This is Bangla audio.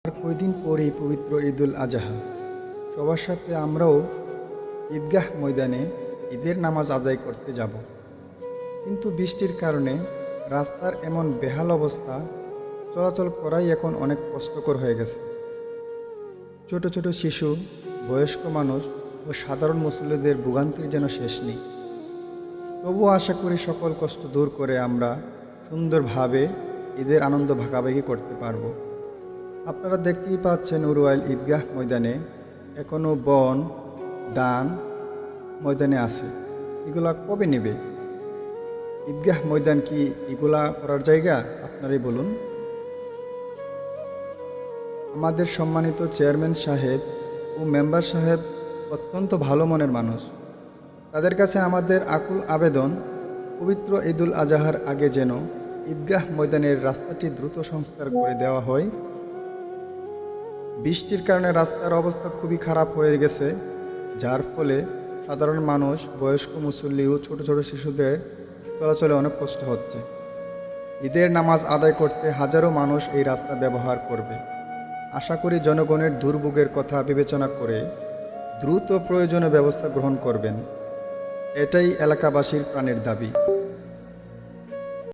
আর কয়দিন পরেই পবিত্র ঈদুল আজহা। সবার সাথে আমরাও ঈদগাহ ময়দানে ঈদের নামাজ আদায় করতে যাব, কিন্তু বৃষ্টির কারণে রাস্তার এমন বেহাল অবস্থা, চলাচল করাই এখন অনেক কষ্টকর হয়ে গেছে। ছোট ছোট শিশু, বয়স্ক মানুষ ও সাধারণ মুসল্লিদের ভোগান্তির যেন শেষ নেই। তবুও আশা করি সকল কষ্ট দূর করে আমরা সুন্দরভাবে ঈদের আনন্দ ভাগাভাগি করতে পারবো। আপনারা দেখতেই পাচ্ছেন উরুয়াইল ঈদগাহ ময়দানে এখনও বন দান ময়দানে আছে। এগুলা কবে নেবে? ঈদগাহ ময়দান কি এগুলা করার জায়গা? আপনারাই বলুন। আমাদের সম্মানিত চেয়ারম্যান সাহেব ও মেম্বার সাহেব অত্যন্ত ভালো মনের মানুষ। তাদের কাছে আমাদের আকুল আবেদন, পবিত্র ঈদুল আজহার আগে যেন ঈদগাহ ময়দানের রাস্তাটি দ্রুত সংস্কার করে দেওয়া হয়। বৃষ্টির কারণে রাস্তার অবস্থা খুবই খারাপ হয়ে গেছে, যার ফলে সাধারণ মানুষ, বয়স্ক মুসল্লি ও ছোট ছোট শিশুদের চলাচলে অনেক কষ্ট হচ্ছে। ঈদের নামাজ আদায় করতে হাজারো মানুষ এই রাস্তা ব্যবহার করবে। আশা করি জনগণের দুর্ভোগের কথা বিবেচনা করে দ্রুত প্রয়োজনীয় ব্যবস্থা গ্রহণ করবেন। এটাই এলাকাবাসীর প্রাণের দাবি।